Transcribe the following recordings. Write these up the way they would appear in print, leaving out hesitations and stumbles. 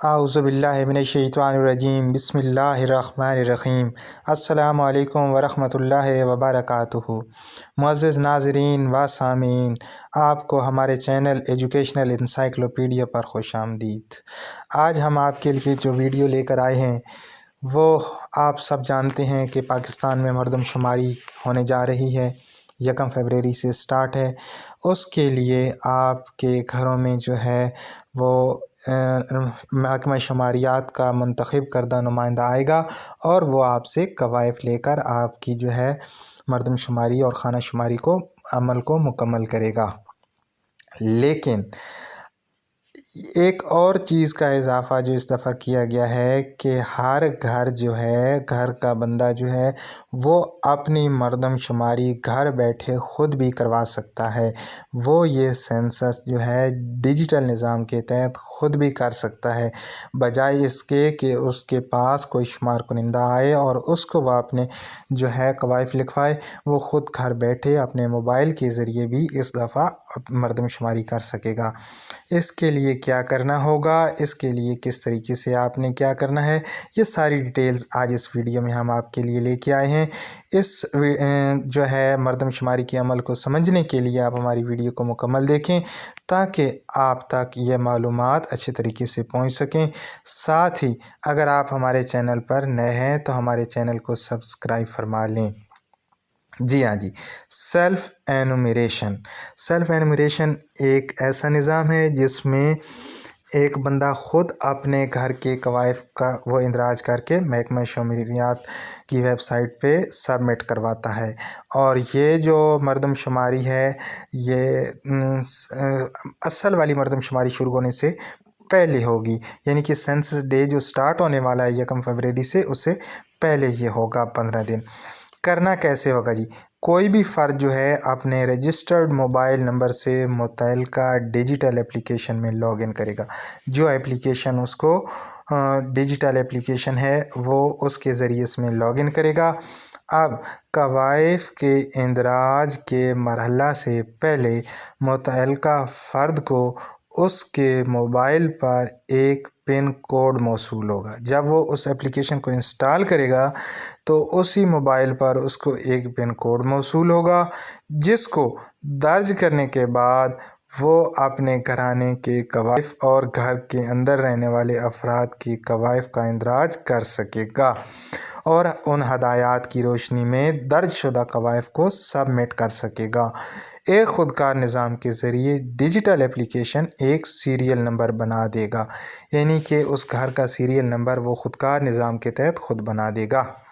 आऊज़ुबिल्लाहि मिनश्शैतानिर्रजीम बिस्मिल्लाहिर्रहमानिर्रहीम अस्सलामु अलैकुम वरहमतुल्लाहि वबरकातुहू। मुअज़्ज़िज़ नाज़रीन व सामीन, आपको हमारे चैनल एजुकेशनल इंसाइक्लोपीडिया पर खुशामदीद। आज हम आपके लिए जो वीडियो लेकर आए हैं वो आप सब जानते हैं कि पाकिस्तान में मरदमशुमारी होने जा रही है। 1 फरवरी से स्टार्ट है। उसके लिए आपके घरों में जो है वो महकमा शुमारियात का मुंतखब करदा नुमाइंदा आएगा और वो आपसे कवायद लेकर आपकी जो है मरदमशुमारी और खाना शुमारी को अमल को मुकम्मल करेगा। लेकिन एक और चीज़ का इजाफ़ा जो इस दफ़ा किया गया है कि हर घर जो है, घर का बंदा जो है वो अपनी मरदमशुमारी घर बैठे ख़ुद भी करवा सकता है। वो ये सेंसस जो है डिजिटल निज़ाम के तहत ख़ुद भी कर सकता है, बजाय इसके कि उसके पास कोई शुमार कुनिंदा आए और उसको वह अपने जो है कवायद लिखवाए। वो ख़ुद घर बैठे अपने मोबाइल के ज़रिए भी इस दफ़ा मरदमशुमारी कर सकेगा। इसके लिए क्या करना होगा, इसके लिए किस तरीके से आपने क्या करना है, ये सारी डिटेल्स आज इस वीडियो में हम आपके लिए लेके आए हैं। इस जो है मरदमशुमारी के अमल को समझने के लिए आप हमारी वीडियो को मुकम्मल देखें ताकि आप तक ये मालूमात अच्छे तरीके से पहुंच सकें। साथ ही अगर आप हमारे चैनल पर नए हैं तो हमारे चैनल को सब्सक्राइब फरमा लें। जी हाँ जी, सेल्फ़ एनुमरेशन एक ऐसा निज़ाम है जिसमें एक बंदा ख़ुद अपने घर के कवायद का वो इंदराज करके महकमा शुमारियात की वेबसाइट पे सबमिट करवाता है। और ये जो मरदमशुमारी है ये असल वाली मरदमशुमारी शुरू होने से पहले होगी, यानी कि सेंसस डे जो स्टार्ट होने वाला है 1 फरवरी से, उससे पहले ये होगा 15 दिन। करना कैसे होगा जी, कोई भी फ़र्द जो है अपने रजिस्टर्ड मोबाइल नंबर से मुतल्लिका डिजिटल एप्लीकेशन में लॉगिन करेगा। जो एप्लीकेशन उसको डिजिटल एप्लीकेशन है वो उसके ज़रिए इसमें लॉगिन करेगा। अब कवायद के इंदराज के मरहला से पहले मुतल्लिका फ़र्द को उसके मोबाइल पर एक पिन कोड मौसूल होगा। जब वो उस एप्लीकेशन को इंस्टॉल करेगा तो उसी मोबाइल पर उसको एक पिन कोड मौसूल होगा, जिसको दर्ज करने के बाद वो अपने घराने के कवायद और घर के अंदर रहने वाले अफराद की कवायद का इंदराज कर सकेगा और उन हदायत की रोशनी में दर्जशुदा कवायद को सबमिट कर सकेगा। एक ख़ुदकार निज़ाम के ज़रिए डिजिटल एप्लीकेशन एक सीरियल नंबर बना देगा, यानी कि उस घर का सीरियल नंबर वो ख़ुदकार निज़ाम के तहत ख़ुद बना देगा।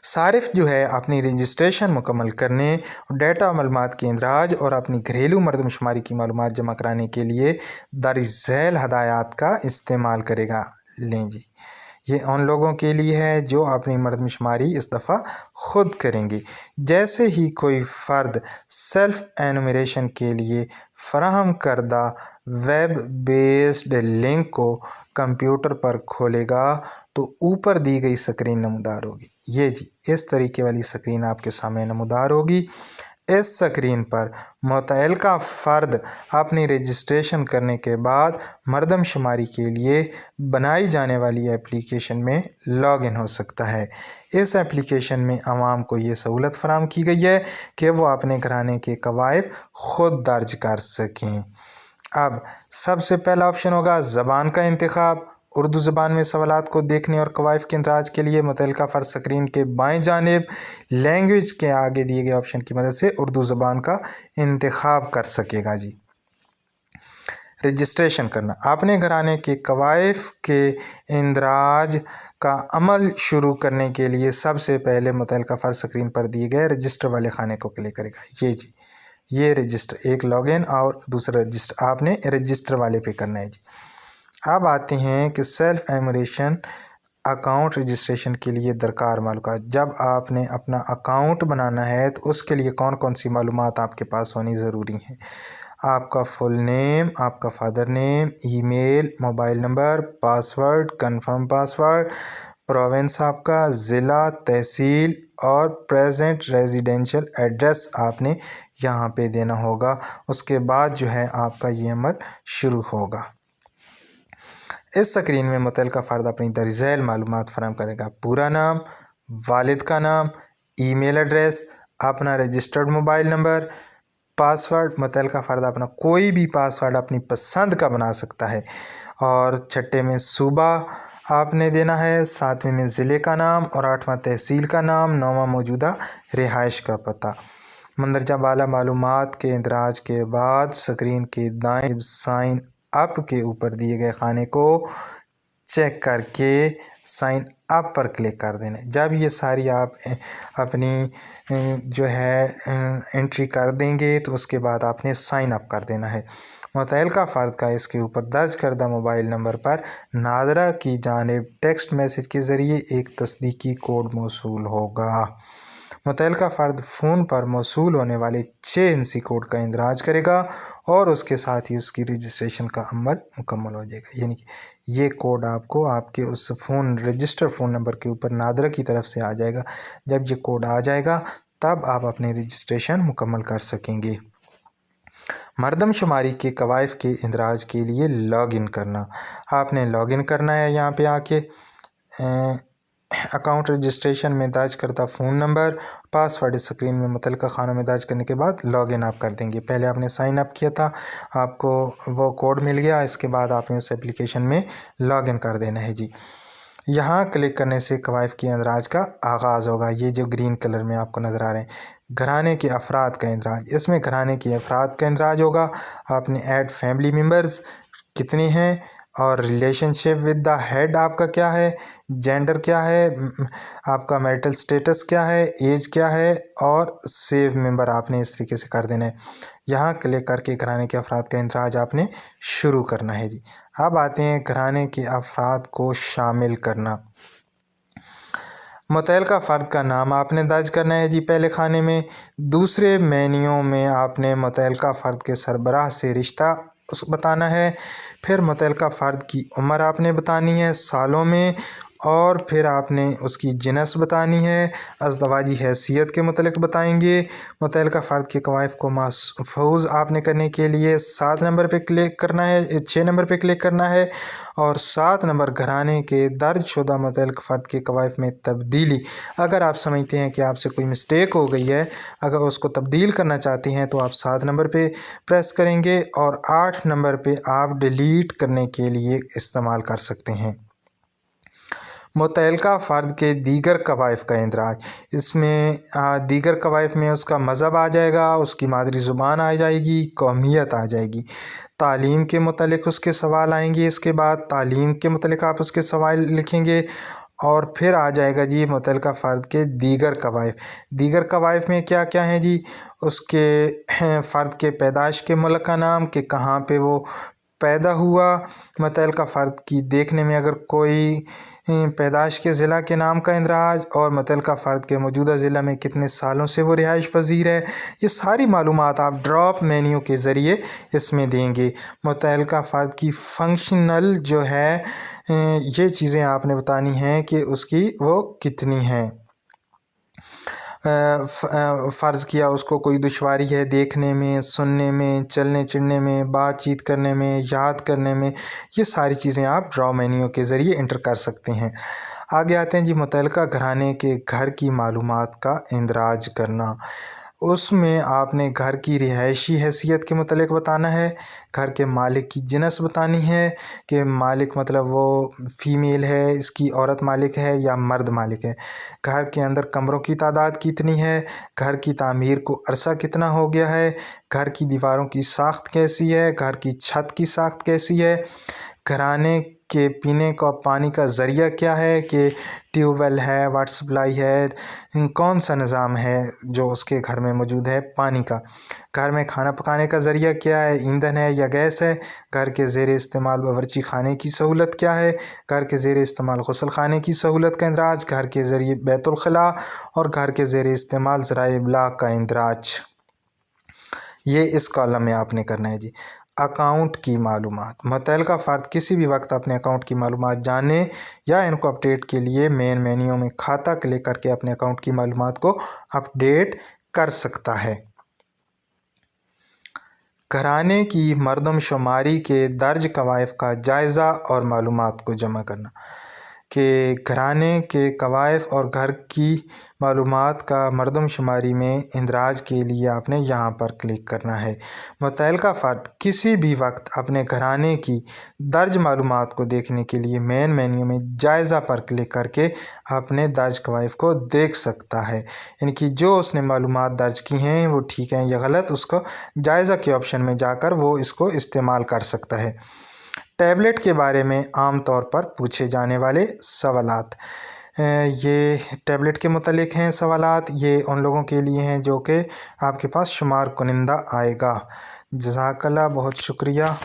सारिफ जो है अपनी रजिस्ट्रेशन मुकम्मल करने, डेटा मालूमात के इंदराज और अपनी घरेलू मरदमशुमारी की मालूमात जमा कराने के लिए दर्ज झैल हदायत का इस्तेमाल करेगा। लें जी, ये उन लोगों के लिए है जो अपनी मरदमशुमारी इस दफ़ा ख़ुद करेंगे। जैसे ही कोई फ़र्द सेल्फ़ एनुमरेशन के लिए फ़राहम करदा वेब बेस्ड लिंक को कंप्यूटर पर खोलेगा तो ऊपर दी गई स्क्रीन नमूदार होगी। ये जी, इस तरीके वाली स्क्रीन आपके सामने नमूदार होगी। इस स्क्रीन पर मुतल्लिका फ़र्द अपनी रजिस्ट्रेशन करने के बाद मरदमशुमारी के लिए बनाई जाने वाली एप्लीकेशन में लॉगिन हो सकता है। इस एप्लीकेशन में आवाम को ये सहूलत फराहम की गई है कि वो अपने घराने के कवायद ख़ुद दर्ज कर सकें। अब सबसे पहला ऑप्शन होगा ज़बान का इंतखाब। उर्दू ज़बान में सवालात को देखने और कवायद के इंदराज के लिए मुतल्लिका फ़र्द स्क्रीन के बाएं जानिब लैंग्वेज के आगे दिए गए ऑप्शन की मदद से उर्दू ज़बान का इंतखाब कर सकेगा। जी, रजिस्ट्रेशन करना, अपने घराने के कवायद के इंदराज का अमल शुरू करने के लिए सबसे पहले मुतल्लिका फ़र्द स्क्रीन पर दिए गए रजिस्टर वाले खाने को क्लिक करेगा। ये जी, ये रजिस्टर, एक लॉगिन और दूसरा रजिस्टर, आपने रजिस्टर वाले पे करना है। जी, अब आते हैं कि सेल्फ़ एनुमरेशन अकाउंट रजिस्ट्रेशन के लिए दरकार मालूमात। जब आपने अपना अकाउंट बनाना है तो उसके लिए कौन कौन सी मालूमात आपके पास होनी ज़रूरी है। आपका फुल नेम, आपका father name, email, mobile number, password, confirm password, province आपका, ज़िला, तहसील और प्रेजेंट रेजिडेंशियल एड्रेस आपने यहाँ पे देना होगा। उसके बाद जो है आपका ये अमल शुरू होगा। इस स्क्रीन में मुतल्लिका फ़र्द अपनी दर्ज मालूमात फराहम करेगा। पूरा नाम, वालिद का नाम, ईमेल एड्रेस, अपना रजिस्टर्ड मोबाइल नंबर, पासवर्ड। मुतल्लिका फ़र्द अपना कोई भी पासवर्ड अपनी पसंद का बना सकता है। और छठे में सूबा आपने देना है, सातवें में ज़िले का नाम और आठवां तहसील का नाम, नौवां मौजूदा रिहाइश का पता। मंदरजा बाला मालूमात के इंदराज के बाद स्क्रीन के दाएं साइन अप के ऊपर दिए गए खाने को चेक करके साइन अप पर क्लिक कर देना। जब ये सारी आप अपनी जो है एंट्री कर देंगे तो उसके बाद आपने साइन अप कर देना है। मुतल्लिका फ़र्द का इसके ऊपर दर्ज करदा मोबाइल नंबर पर नादरा की जानिब टेक्स्ट मैसेज के ज़रिए एक तस्दीकी कोड मौसूल होगा। मुतल्लिका फ़र्द फ़ोन पर मौसूल होने वाले 6 हिंसी कोड का इंदराज करेगा और उसके साथ ही उसकी रजिस्ट्रेशन का अमल मुकम्मल हो जाएगा। यानी कि ये कोड आपको आपके उस फ़ोन रजिस्टर फ़ोन नंबर के ऊपर नादरा की तरफ से आ जाएगा। जब ये कोड आ जाएगा तब आप अपनी रजिस्ट्रेशन मुकम्मल कर सकेंगे। मरदमशुमारी के कवायद के इंदराज के लिए लॉगिन करना। आपने लॉगिन करना है यहाँ पे आके अकाउंट रजिस्ट्रेशन में दर्ज करता फ़ोन नंबर, पासवर्ड स्क्रीन में मुतल्लिका खानों में दर्ज करने के बाद लॉगिन आप कर देंगे। पहले आपने साइन अप किया था, आपको वो कोड मिल गया, इसके बाद आपने उस एप्लीकेशन में लॉगिन कर देना है जी। यहाँ क्लिक करने से कवायद के इंदराज का आगाज़ होगा। ये जो ग्रीन कलर में आपको नज़र आ रहे हैं, घराने के अफराद का इंदराज। इसमें घराने के अफराद का इंदराज होगा। आपने ऐड फैमिली मेम्बर्स कितने हैं और रिलेशनशिप विद द हेड आपका क्या है, जेंडर क्या है, आपका मैरिटल स्टेटस क्या है, एज क्या है और सेव मेंबर आपने इस तरीके से कर देना है। यहाँ क्लिक करके घराने के अफराद का इंदराज आपने शुरू करना है जी। अब आते हैं घराने के अफराद को शामिल करना। मुतल्लिका फ़र्द का नाम आपने दर्ज करना है जी पहले खाने में। दूसरे मेन्यू में आपने मुतल्लिका फ़र्द के सरबराह से रिश्ता बताना है। फिर मुतल्लिका फ़र्द की उम्र आपने बतानी है सालों में और फिर आपने उसकी जिनस बतानी है। अज़दवाजी हैसियत के मुतल्लिक बताएंगे। मुतल्लिका फ़र्द के कवायद को महफूज़ आपने करने के लिए 7 नंबर पे क्लिक करना है, 6 नंबर पे क्लिक करना है और 7 नंबर घराने के दर्ज शुदा मुतल्लिक फ़र्द के कवायद में तब्दीली। अगर आप समझते हैं कि आपसे कोई मिस्टेक हो गई है, अगर उसको तब्दील करना चाहते हैं तो आप 7 नंबर पे प्रेस करेंगे और 8 नंबर पे आप डिलीट करने के लिए इस्तेमाल कर सकते हैं। मुतल्लिका फ़र्द के दीगर कवायद का इंदराज। इसमें दीगर कवायद में उसका मज़हब आ जाएगा, उसकी मादरी ज़ुबान आ जाएगी, कौमियत आ जाएगी। तालीम के मुतल्लिक उसके सवाल आएंगे। इसके बाद तालीम के मुतल्लिक आप उसके सवाल लिखेंगे और फिर आ जाएगा जी मुतल्लिका फ़र्द के दीगर कवायद। दीगर कवायद में क्या क्या हैं जी, उसके फ़र्द के पैदाइश के मुल्क का नाम कि कहाँ पे वो पैदा हुआ, मुतल्लिका फ़र्द की देखने में अगर कोई पैदाइश के ज़िला के नाम का इंदराज और मुतल्लिका फ़र्द के मौजूदा ज़िला में कितने सालों से वो रिहाइश पज़ीर है। ये सारी मालूमात आप ड्रॉप मेन्यू के ज़रिए इसमें देंगे। मुतल्लिका फ़र्द की फ़ंक्शनल जो है ये चीज़ें आपने बतानी हैं कि उसकी वो कितनी हैं। फ़र्ज़ किया उसको कोई दुश्वारी है देखने में, सुनने में, चलने चिड़ने में, बातचीत करने में, याद करने में, ये सारी चीज़ें आप ड्रॉ मेन्यू के ज़रिए इंटर कर सकते हैं। आगे आते हैं जी मुतल्लिका घराने के घर की मालूमात का इंदराज करना। उसमें आपने घर की रिहायशी हैसियत के मुतल्लिक बताना है, घर के मालिक की जिनस बतानी है कि मालिक मतलब वो फ़ीमेल है, इसकी औरत मालिक है या मर्द मालिक है। घर के अंदर कमरों की तादाद कितनी है, घर की तामीर को अरसा कितना हो गया है, घर की दीवारों की साख्त कैसी है, घर की छत की साख्त कैसी है, घराने के पीने का पानी का ज़रिया क्या है कि ट्यूबवेल है, वाटर सप्लाई है, कौन सा निज़ाम है जो उसके घर में मौजूद है पानी का। घर में खाना पकाने का ज़रिया क्या है, ईंधन है या गैस है। घर के ज़ेर इस्तेमाल बावर्ची खाने की सहूलत क्या है। घर के ज़ेर इस्तेमाल गुस्ल खाने की सहूलत का इंदराज। घर के ज़रिए बैतुल खला और घर के ज़ेर इस्तेमाल ज़राए इब्लाग का इंदराज। ये इस कॉलम में आपने करना है जी। अकाउंट की मालूमात। मुतल्लिका फ़र्द किसी भी वक्त अपने अकाउंट की मालूमात जानने या इनको अपडेट के लिए मेन मेन्यू में खाता क्लिक करके अपने अकाउंट की मालूमात को अपडेट कर सकता है। घराने की मरदमशुमारी के दर्ज कवायद का जायज़ा और मालूमात को जमा करना, कि घराने के कवायद और घर की मालूमात का मरदमशुमारी में इंदराज के लिए आपने यहाँ पर क्लिक करना है। मुतल्लिका फ़र्द किसी भी वक्त अपने घराने की दर्ज मालूमात को देखने के लिए मेन मेन्यू में जायज़ा पर क्लिक करके अपने दर्ज कवायद को देख सकता है, यानी कि जो उसने मालूमात दर्ज की हैं वो ठीक हैं या गलत, उसको जायज़ा के ऑप्शन में जाकर वो इसको इस्तेमाल कर सकता है। टैबलेट के बारे में आम तौर पर पूछे जाने वाले सवालात, ये टैबलेट के मुतालिक हैं सवालात, ये उन लोगों के लिए हैं जो कि आपके पास शुमार कुनिंदा आएगा। जज़ाकल्लाह, बहुत शुक्रिया।